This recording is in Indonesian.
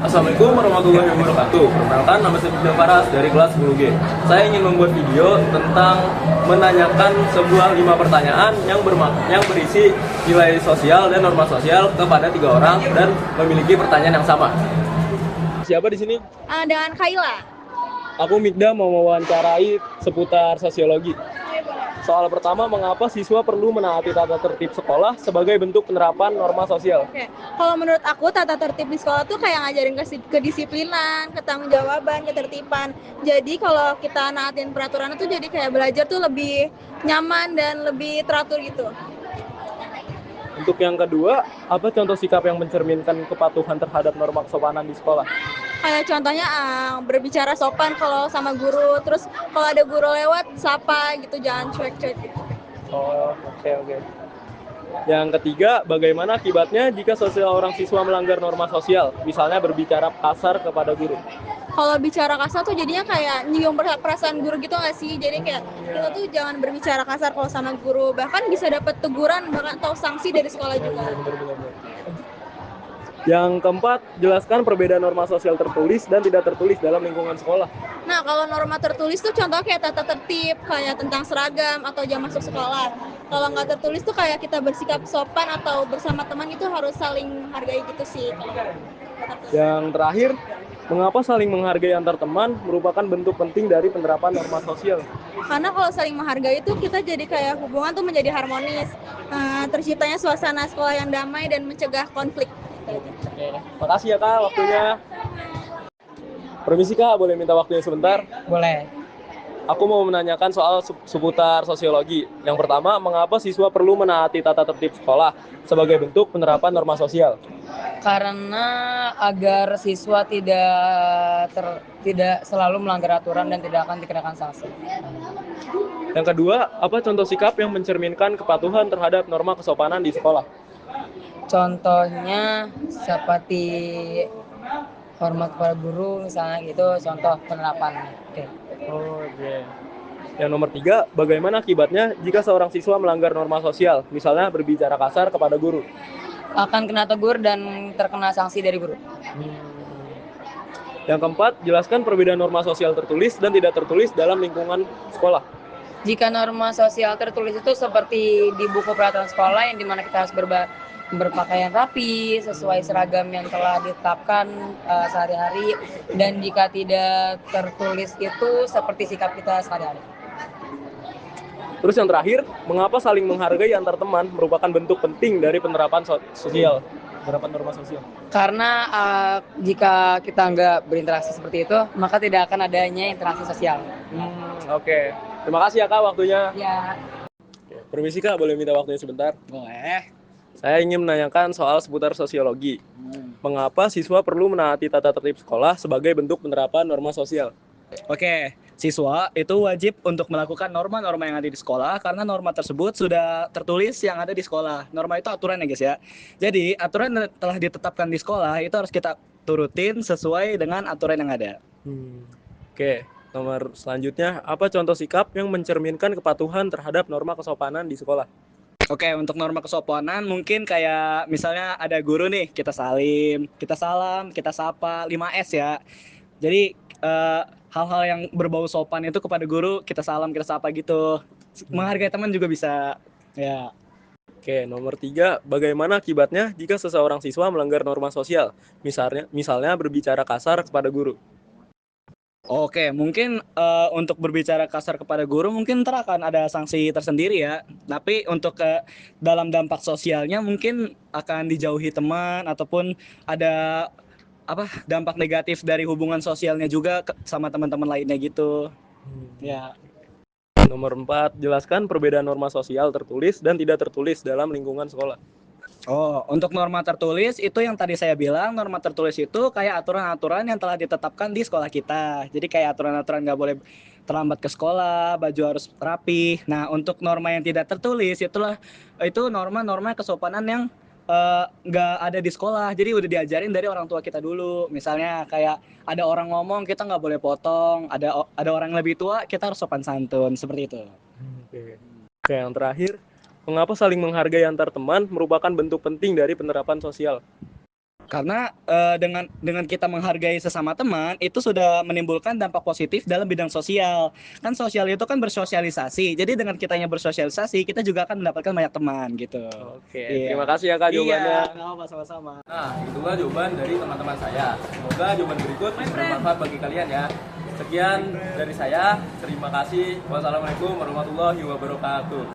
Assalamualaikum warahmatullahi wabarakatuh. Perkenalkan, nama saya Fidel Faras dari kelas 10G. Saya ingin membuat video tentang menanyakan sebuah 5 pertanyaan yang berisi nilai sosial dan norma sosial kepada 3 orang dan memiliki pertanyaan yang sama. Siapa di sini? Dengan Kaila. Aku Mikda mau mewawancarai seputar sosiologi. Soal pertama, mengapa siswa perlu menaati tata tertib sekolah sebagai bentuk penerapan norma sosial? Oke. Kalau menurut aku tata tertib di sekolah tuh kayak ngajarin kedisiplinan, ketanggung-jawaban, ketertiban. Jadi kalau kita naatin peraturan itu jadi kayak belajar tuh lebih nyaman dan lebih teratur gitu. Untuk yang kedua, apa contoh sikap yang mencerminkan kepatuhan terhadap norma kesopanan di sekolah? Kayak contohnya berbicara sopan kalau sama guru, terus kalau ada guru lewat sapa gitu, jangan cuek-cuek gitu. Oh, oke. Yang ketiga, bagaimana akibatnya jika seseorang siswa melanggar norma sosial, misalnya berbicara kasar kepada guru? Kalau bicara kasar tuh jadinya kayak nyium perasaan guru gitu nggak sih? Jadi kayak kita tuh jangan berbicara kasar kalau sama guru, bahkan bisa dapat teguran bahkan atau sanksi dari sekolah juga. Benar. Yang keempat, jelaskan perbedaan norma sosial tertulis dan tidak tertulis dalam lingkungan sekolah. Nah, kalau norma tertulis tuh contoh kayak tata tertib, kayak tentang seragam atau jam masuk sekolah. Kalau nggak tertulis tuh kayak kita bersikap sopan atau bersama teman itu harus saling menghargai gitu sih. Yang terakhir, mengapa saling menghargai antar teman merupakan bentuk penting dari penerapan norma sosial? Karena kalau saling menghargai itu kita jadi kayak hubungan tuh menjadi harmonis, terciptanya suasana sekolah yang damai dan mencegah konflik. Makasih ya Kak waktunya. Permisi Kak, boleh minta waktunya sebentar? Boleh. Aku mau menanyakan soal seputar sosiologi. Yang pertama, mengapa siswa perlu menaati tata tertib sekolah sebagai bentuk penerapan norma sosial? Karena agar siswa tidak selalu melanggar aturan dan tidak akan dikenakan sanksi. Yang kedua, apa contoh sikap yang mencerminkan kepatuhan terhadap norma kesopanan di sekolah? Contohnya seperti hormat kepada guru misalnya gitu, contoh penerapannya. Oke. Yang nomor 3, bagaimana akibatnya jika seorang siswa melanggar norma sosial, misalnya berbicara kasar kepada guru? Akan kena tegur dan terkena sanksi dari guru. Yang keempat, jelaskan perbedaan norma sosial tertulis dan tidak tertulis dalam lingkungan sekolah. Jika norma sosial tertulis itu seperti di buku peraturan sekolah yang dimana kita harus berpakaian rapi sesuai seragam yang telah ditetapkan sehari-hari, dan jika tidak tertulis itu seperti sikap kita sehari-hari. Terus yang terakhir, mengapa saling menghargai antar teman merupakan bentuk penting dari penerapan sosial, penerapan norma sosial? Karena jika kita nggak berinteraksi seperti itu, maka tidak akan adanya interaksi sosial. Oke. Terima kasih ya Kak waktunya. Ya. Permisi Kak, boleh minta waktunya sebentar? Boleh. Saya ingin menanyakan soal seputar sosiologi. Mengapa siswa perlu menaati tata tertib sekolah sebagai bentuk penerapan norma sosial? Oke, siswa itu wajib untuk melakukan norma-norma yang ada di sekolah karena norma tersebut sudah tertulis yang ada di sekolah. Norma itu aturan ya guys ya. Jadi aturan yang telah ditetapkan di sekolah itu harus kita turutin sesuai dengan aturan yang ada. Oke, nomor selanjutnya, apa contoh sikap yang mencerminkan kepatuhan terhadap norma kesopanan di sekolah? Oke, untuk norma kesopanan mungkin kayak misalnya ada guru nih, kita salim, kita salam, kita sapa, 5S ya. Jadi hal-hal yang berbau sopan itu kepada guru kita salam, kita sapa gitu. Menghargai teman juga bisa ya. Oke, nomor 3, bagaimana akibatnya jika seseorang siswa melanggar norma sosial, misalnya berbicara kasar kepada guru? Oke, mungkin untuk berbicara kasar kepada guru mungkin ntar akan ada sanksi tersendiri ya. Tapi untuk dalam dampak sosialnya mungkin akan dijauhi teman ataupun ada dampak negatif dari hubungan sosialnya juga sama teman-teman lainnya gitu. Ya. Nomor 4, jelaskan perbedaan norma sosial tertulis dan tidak tertulis dalam lingkungan sekolah. Oh, untuk norma tertulis itu yang tadi saya bilang, norma tertulis itu kayak aturan-aturan yang telah ditetapkan di sekolah kita. Jadi kayak aturan-aturan nggak boleh terlambat ke sekolah, baju harus rapi. Nah, untuk norma yang tidak tertulis itu norma-norma kesopanan yang nggak ada di sekolah. Jadi udah diajarin dari orang tua kita dulu. Misalnya kayak ada orang ngomong kita nggak boleh potong, ada orang yang lebih tua kita harus sopan santun, seperti itu. Oke, yang terakhir, mengapa saling menghargai antar teman merupakan bentuk penting dari penerapan sosial? Karena dengan kita menghargai sesama teman itu sudah menimbulkan dampak positif dalam bidang sosial. Kan sosial itu kan bersosialisasi. Jadi dengan kitanya bersosialisasi, kita juga akan mendapatkan banyak teman gitu. Oke, Iya. terima kasih ya Kak jawabannya. Iya, nggak apa-apa, sama-sama. Nah, itulah jawaban dari teman-teman saya. Semoga jawaban berikut bisa bermanfaat bagi kalian ya. Sekian dari saya. Terima kasih. Wassalamualaikum warahmatullahi wabarakatuh.